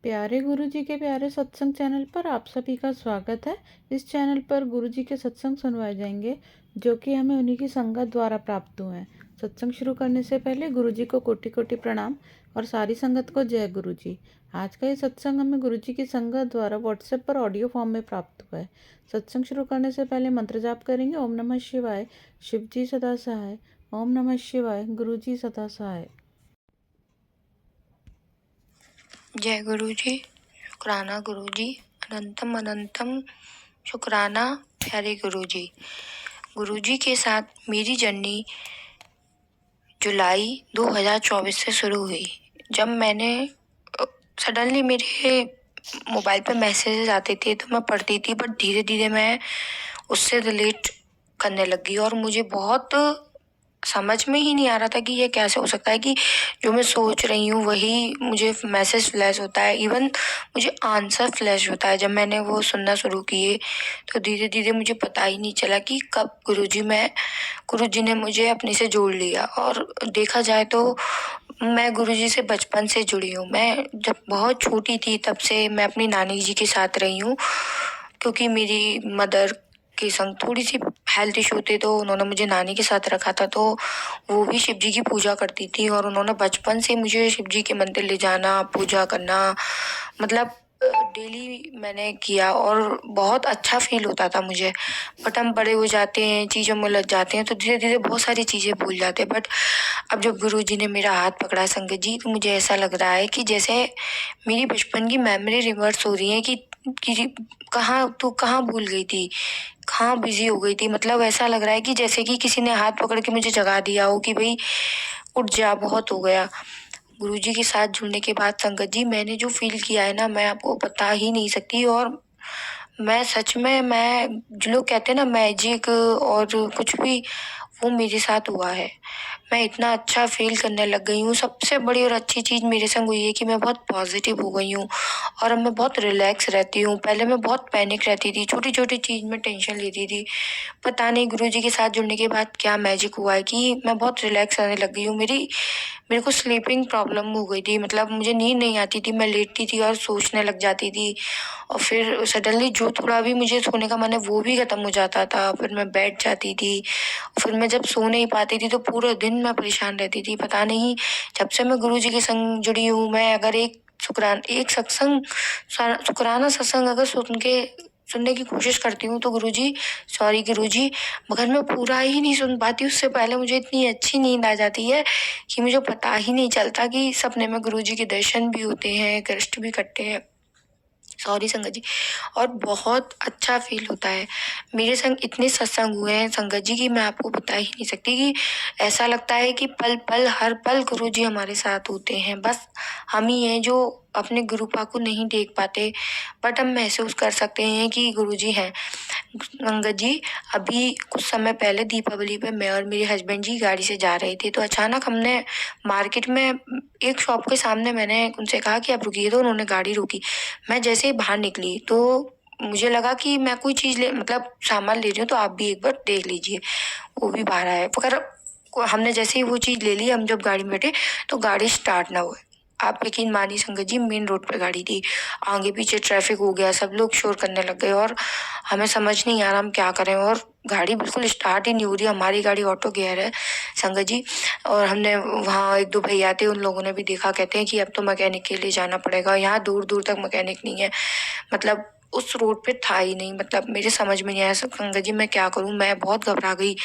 प्यारे गुरुजी के प्यारे सत्संग चैनल पर आप सभी का स्वागत है। इस चैनल पर गुरुजी के सत्संग सुनवाए जाएंगे जो कि हमें उन्हीं की संगत द्वारा प्राप्त हुए हैं। सत्संग शुरू करने से पहले गुरुजी को कोटि कोटि प्रणाम और सारी संगत को जय गुरुजी। आज का ये सत्संग हमें गुरुजी की संगत द्वारा व्हाट्सएप पर ऑडियो फॉर्म में प्राप्त हुआ है। सत्संग शुरू करने से पहले मंत्र जाप करेंगे। ओम नमः शिवाय, शिव जी सदा सहाय। ओम नमः शिवाय, गुरुजी सदा सहाय। जय गुरु जी। शुक्राना गुरु जी, अनंतम अनंतम शुक्राना प्यारे गुरु जी। गुरु जी के साथ मेरी जर्नी जुलाई 2024 से शुरू हुई। जब मैंने सडनली मेरे मोबाइल पे मैसेजेस आते थे तो मैं पढ़ती थी, बट धीरे धीरे मैं उससे रिलेट करने लगी और मुझे बहुत समझ में ही नहीं आ रहा था कि ये कैसे हो सकता है कि जो मैं सोच रही हूँ वही मुझे मैसेज फ्लैश होता है, इवन मुझे आंसर फ्लैश होता है। जब मैंने वो सुनना शुरू किए तो धीरे धीरे मुझे पता ही नहीं चला कि कब गुरुजी ने मुझे अपने से जोड़ लिया। और देखा जाए तो मैं गुरुजी से बचपन से जुड़ी हूँ। मैं जब बहुत छोटी थी तब से मैं अपनी नानी जी के साथ रही हूँ, क्योंकि मेरी मदर के संग थोड़ी सी हेल्थ इशू थे तो उन्होंने मुझे नानी के साथ रखा था। तो वो भी शिव जी की पूजा करती थी और उन्होंने बचपन से मुझे शिव जी के मंदिर ले जाना, पूजा करना, मतलब डेली मैंने किया और बहुत अच्छा फील होता था मुझे। बट हम बड़े हो जाते हैं, चीज़ों में लग जाते हैं तो धीरे धीरे बहुत सारी चीज़ें भूल जाते हैं। बट अब जब गुरु जी ने मेरा हाथ पकड़ा संगत जी, तो मुझे ऐसा लग रहा है कि जैसे मेरी बचपन की मेमोरी रिवर्स हो रही है कि कहाँ भूल गई थी, कहाँ बिजी हो गई थी। मतलब ऐसा लग रहा है कि जैसे कि किसी ने हाथ पकड़ के मुझे जगा दिया हो कि भाई उठ जा, बहुत हो गया। गुरुजी के साथ जुड़ने के बाद संगत जी मैंने जो फील किया है ना, मैं आपको बता ही नहीं सकती। और मैं सच में, मैं जो लोग कहते हैं ना मैजिक और कुछ भी, वो मेरे साथ हुआ है। मैं इतना अच्छा फील करने लग गई हूँ। सबसे बड़ी और अच्छी चीज़ मेरे संग हुई है कि मैं बहुत पॉजिटिव हो गई हूँ और अब मैं बहुत रिलैक्स रहती हूँ। पहले मैं बहुत पैनिक रहती थी, छोटी छोटी चीज़ में टेंशन लेती थी। पता नहीं गुरुजी के साथ जुड़ने के बाद क्या मैजिक हुआ है कि मैं बहुत रिलैक्स रहने लग गई हूँ। मेरे को स्लीपिंग प्रॉब्लम हो गई थी, मतलब मुझे नींद नहीं आती थी, मैं लेटती थी और सोचने लग जाती थी। और फिर सडनली जो थोड़ा भी मुझे सोने का मन है वो भी खत्म हो जाता था, फिर मैं बैठ जाती थी। फिर मैं जब सो नहीं पाती थी तो पूरे दिन मैं परेशान रहती थी। पता नहीं, जब से मैं गुरुजी के संग जुड़ी हूँ, मैं अगर एक शुक्राना सत्संग अगर सुनने की कोशिश करती हूँ तो गुरुजी, मगर मैं पूरा ही नहीं सुन पाती। उससे पहले मुझे इतनी अच्छी नींद आ जाती है कि मुझे पता ही नहीं चलता कि सपने में गुरुजी के दर्शन भी होते हैं, कष्ट भी कटते हैं। सॉरी संगत जी। और बहुत अच्छा फील होता है। मेरे संग इतने सत्संग हुए हैं संगत जी की मैं आपको बता ही नहीं सकती। कि ऐसा लगता है कि पल पल हर पल गुरु जी हमारे साथ होते हैं। बस हम ही हैं जो अपने गुरुपा को नहीं देख पाते, बट हम महसूस कर सकते हैं कि गुरु जी हैं। संगत जी, अभी कुछ समय पहले दीपावली पे मैं और मेरे हस्बैंड जी गाड़ी से जा रहे थे तो अचानक हमने मार्केट में एक शॉप के सामने मैंने उनसे कहा कि आप रुकिए, तो उन्होंने गाड़ी रोकी। मैं जैसे ही बाहर निकली तो मुझे लगा कि मैं कोई चीज़ मतलब सामान ले रही हूँ तो आप भी एक बार देख लीजिए। वो भी बाहर आया, मगर हमने जैसे ही वो चीज़ ले ली, हम जब गाड़ी में बैठे तो गाड़ी स्टार्ट ना हुए। आप यकीन मानिए संगत जी, मेन रोड पे गाड़ी थी, आगे पीछे ट्रैफिक हो गया, सब लोग शोर करने लग गए और हमें समझ नहीं आ रहा हम क्या करें। और गाड़ी बिल्कुल स्टार्ट ही नहीं हो रही, हमारी गाड़ी ऑटो गियर है संगत जी। और हमने वहाँ एक दो भैया थे, उन लोगों ने भी देखा, कहते हैं कि अब तो मैकेनिक के लिए जाना पड़ेगा, यहाँ दूर दूर तक मैकेनिक नहीं है। मतलब उस रोड पे था ही नहीं। मतलब मेरे समझ में नहीं आया संगत जी मैं क्या करूँ। मैं बहुत घबरा गई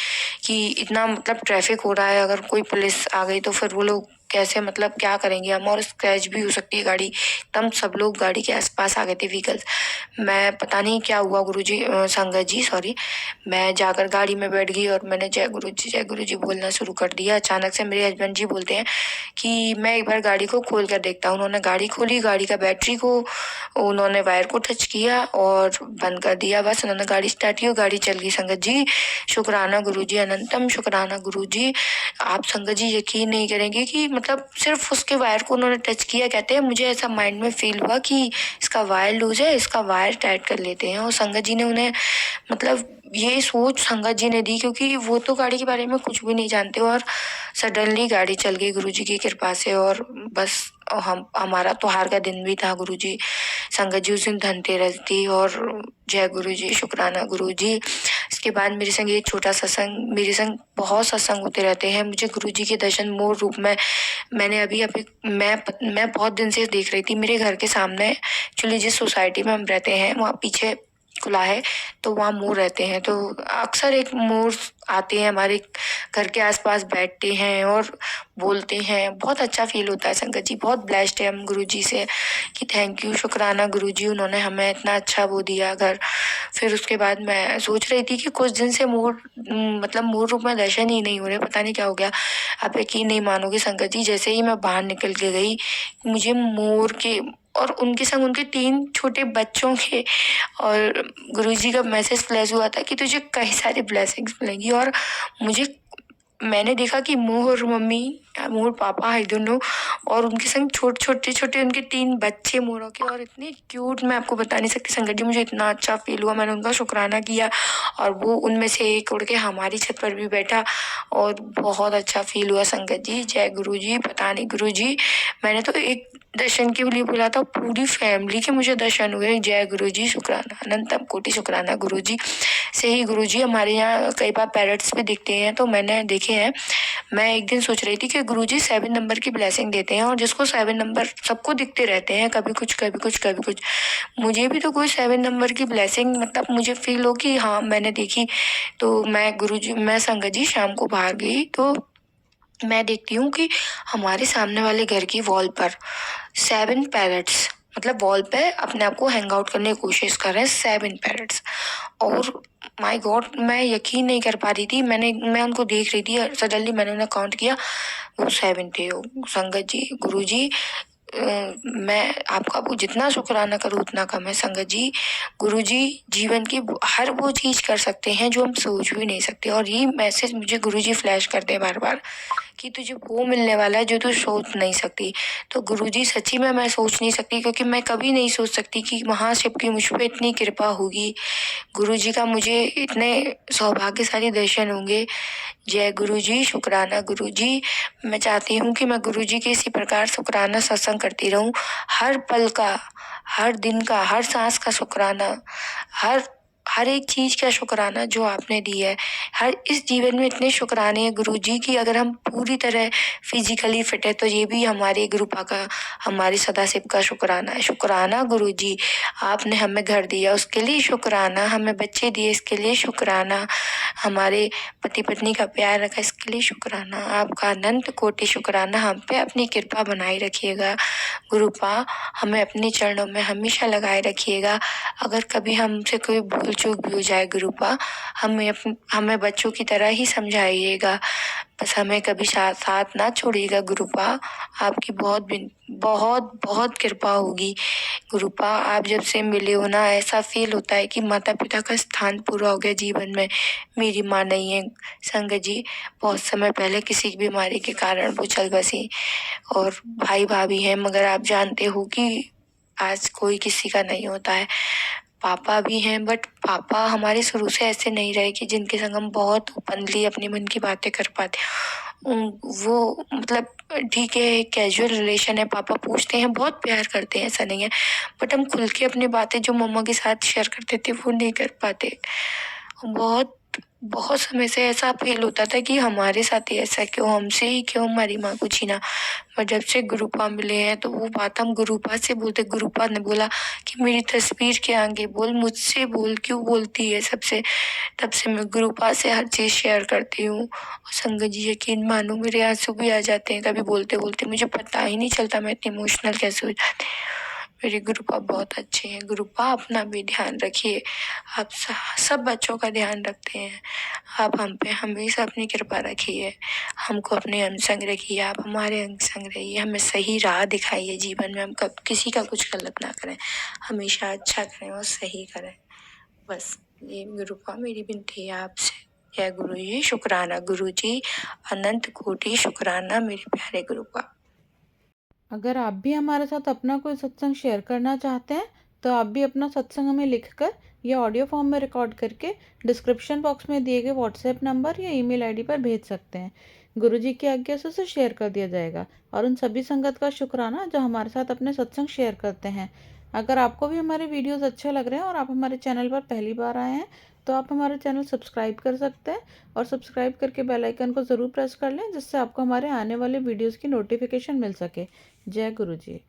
कि इतना मतलब ट्रैफिक हो रहा है, अगर कोई पुलिस आ गई तो फिर वो लोग कैसे, मतलब क्या करेंगे हम, और स्क्रैच भी हो सकती है गाड़ी। तब सब लोग गाड़ी के आसपास आ गए थे व्हीकल्स। मैं पता नहीं क्या हुआ गुरुजी, संगत जी सॉरी, मैं जाकर गाड़ी में बैठ गई और मैंने जय गुरु जी बोलना शुरू कर दिया। अचानक से मेरे हस्बैंड जी बोलते हैं कि मैं एक बार गाड़ी को खोल कर देखता हूँ। उन्होंने गाड़ी खोली, गाड़ी का बैटरी को उन्होंने वायर को टच किया और बंद कर दिया। बस उन्होंने गाड़ी स्टार्ट की और गाड़ी चल गई संगत जी। शुक्राना गुरु जी, अनंतम शुक्राना गुरु जी। आप संगत जी यकीन नहीं करेंगे कि मतलब सिर्फ उसके वायर को उन्होंने टच किया, कहते हैं मुझे ऐसा माइंड में फील हुआ कि इसका वायर लूज है, इसका वायर टाइट कर लेते हैं। और संगत जी ने उन्हें मतलब ये सोच संगत जी ने दी, क्योंकि वो तो गाड़ी के बारे में कुछ भी नहीं जानते और सडनली गाड़ी चल गई गुरुजी की कृपा से। और बस हमारा त्योहार का दिन भी था गुरुजी, संगत जी उस दिन धनतेरस थी। और जय गुरुजी, शुक्राना गुरुजी। इसके बाद मेरे संग एक छोटा सत्संग, मेरे संग बहुत सत्संग होते रहते हैं। मुझे गुरुजी के दर्शन मूल रूप में मैंने अभी अभी मैं बहुत दिन से देख रही थी। मेरे घर के सामने एक्चुअली जिस सोसाइटी में हम रहते हैं वहाँ पीछे खुला है, तो वहाँ मोर रहते हैं। तो अक्सर एक मोर आते हैं हमारे घर के आसपास, बैठते हैं और बोलते हैं। बहुत अच्छा फील होता है संगत जी। बहुत ब्लेस्ड है हम गुरुजी से कि थैंक यू, शुक्राना गुरुजी, उन्होंने हमें इतना अच्छा वो दिया घर। फिर उसके बाद मैं सोच रही थी कि कुछ दिन से मतलब मोर रूप में दर्शन ही नहीं हो रहे, पता नहीं क्या हो गया। आप यकीन नहीं मानोगे संगत जी, जैसे ही मैं बाहर निकल के गई, मुझे मोर के और उनके संग उनके 3 छोटे बच्चों के और गुरुजी का मैसेज फ्लैश हुआ था कि तुझे कई सारी ब्लेसिंग्स मिलेंगी। और मुझे मैंने देखा कि मोर मम्मी, मोर पापा, आई डोंट नो, और उनके संग छोटे छोटे उनके 3 बच्चे मोरों के, और इतने क्यूट, मैं आपको बता नहीं सकती संगत जी। मुझे इतना अच्छा फील हुआ, मैंने उनका शुक्राना किया और वो उनमें से एक उड़ के हमारी छत पर भी बैठा और बहुत अच्छा फील हुआ संगत जी। जय गुरु जी। पता नहीं गुरु जी, मैंने तो एक दर्शन के लिए बोला था, पूरी फैमिली के मुझे दर्शन हुए। जय गुरु जी, शुक्राना, अनंतम कोटि शुक्राना गुरु जी। सही गुरु जी, हमारे यहाँ कई बार पैरट्स भी दिखते हैं, तो मैंने देखे हैं। मैं एक दिन सोच रही थी कि गुरुजी 7 नंबर की ब्लेसिंग देते हैं और जिसको 7 नंबर सबको दिखते रहते हैं, कभी कुछ कभी कुछ कभी कुछ। मुझे भी तो कोई 7 नंबर की ब्लेसिंग, मतलब मुझे फील हो कि हाँ मैंने देखी। तो मैं संगत जी शाम को बाहर गई, तो मैं देखती हूँ कि हमारे सामने वाले घर की वॉल पर 7 पैरट्स, मतलब वॉल पे अपने आप को हैंग आउट करने की कोशिश कर रहे हैं 7 पैरट्स। और माय गॉड, मैं यकीन नहीं कर पा रही थी। मैं उनको देख रही थी, सडनली मैंने उन्हें काउंट किया, वो 7 थे। संगत जी, गुरु जी, मैं आपका वो जितना शुक्राना करूँ उतना कम है संगत जी। गुरु जी जीवन की हर वो चीज कर सकते हैं जो हम सोच भी नहीं सकते। और ये मैसेज मुझे गुरु जी फ्लैश करते हैं बार बार कि तुझे वो मिलने वाला है जो तू सोच नहीं सकती। तो गुरुजी सच्ची में मैं सोच नहीं सकती, क्योंकि मैं कभी नहीं सोच सकती कि महाशिव की मुझ पे इतनी कृपा होगी, गुरुजी का मुझे इतने सौभाग्यशाली दर्शन होंगे। जय गुरुजी, शुक्राना गुरुजी। मैं चाहती हूँ कि मैं गुरुजी के इसी प्रकार शुक्राना सत्संग करती रहूं, हर पल का, हर दिन का, हर सांस का शुक्राना, हर एक चीज का शुक्राना जो आपने दी है। हर इस जीवन में इतने शुक्राने हैं गुरुजी की। अगर हम पूरी तरह फिजिकली फिट है तो ये भी हमारे गुरुपा का, हमारे सदाशिव का शुक्राना है। शुक्राना गुरुजी, आपने हमें घर दिया उसके लिए शुक्राना, हमें बच्चे दिए इसके लिए शुक्राना, हमारे पति पत्नी का प्यार रखा इसके लिए शुक्राना। आपका अनंत कोटि शुक्राना, हम पे अपनी कृपा बनाए रखिएगा गुरुपा, हमें अपने चरणों में हमेशा लगाए रखिएगा। अगर कभी हमसे कोई भूल चूक भी हो जाए गुरुपा, हमें बच्चों की तरह ही समझाइएगा, बस हमें कभी साथ ना छोड़िएगा गुरुपा। आपकी बहुत बहुत कृपा होगी गुरुपा। आप जब से मिले हो ना, ऐसा फील होता है कि माता पिता का स्थान पूरा हो गया जीवन में। मेरी माँ नहीं है संगत जी, बहुत समय पहले किसी की बीमारी के कारण वो चल बसी, और भाई भाभी हैं, मगर आप जानते हो कि आज कोई किसी का नहीं होता है। पापा भी हैं, बट पापा हमारे शुरू से ऐसे नहीं रहे कि जिनके संग हम बहुत ओपनली अपने मन की बातें कर पाते। वो मतलब ठीक है, कैजुअल रिलेशन है, पापा पूछते हैं, बहुत प्यार करते हैं, ऐसा नहीं है, बट हम खुल के अपनी बातें जो मम्मा के साथ शेयर करते थे वो नहीं कर पाते। बहुत बहुत समय से ऐसा फील होता था कि हमारे साथ ही ऐसा क्यों, हमसे ही क्यों हमारी माँ को छीना। पर जब से गुरुपा मिले हैं तो वो बात हम गुरुपा से बोलते। गुरुपा ने बोला कि मेरी तस्वीर के आगे बोल, मुझसे बोल, क्यों बोलती है सबसे। तब से मैं गुरुपा से हर चीज शेयर करती हूँ। और संगत जी यकीन मानो, मेरे आंसू भी आ जाते हैं कभी बोलते बोलते, मुझे पता ही नहीं चलता मैं इतनी इमोशनल कैसे हो जाती हूँ। मेरे गुरुपा बहुत अच्छे हैं। गुरुपा अपना भी ध्यान रखिए, आप सब बच्चों का ध्यान रखते हैं। आप हम पे हमेशा अपनी कृपा रखिए, हमको अपने अंग संग रखिए, आप हमारे अंग संग रहिए, हमें सही राह दिखाइए जीवन में, हम कब किसी का कुछ गलत ना करें, हमेशा अच्छा करें और सही करें। बस ये गुरुपा मेरी विनती है आपसे। जय गुरु जी, शुक्राना गुरु जी, अनंत कोटि शुक्राना मेरे प्यारे गुरुपा। अगर आप भी हमारे साथ अपना कोई सत्संग शेयर करना चाहते हैं तो आप भी अपना सत्संग हमें लिखकर या ऑडियो फॉर्म में रिकॉर्ड करके डिस्क्रिप्शन बॉक्स में दिए गए व्हाट्सएप नंबर या ईमेल आईडी पर भेज सकते हैं। गुरुजी की आज्ञा से उसे शेयर कर दिया जाएगा। और उन सभी संगत का शुक्राना जो हमारे साथ अपने सत्संग शेयर करते हैं। अगर आपको भी हमारे वीडियोस अच्छे लग रहे हैं और आप हमारे चैनल पर पहली बार आए हैं तो आप हमारे चैनल सब्सक्राइब कर सकते हैं और सब्सक्राइब करके बेल आइकन को ज़रूर प्रेस कर लें, जिससे आपको हमारे आने वाले वीडियोस की नोटिफिकेशन मिल सके। जय गुरु जी।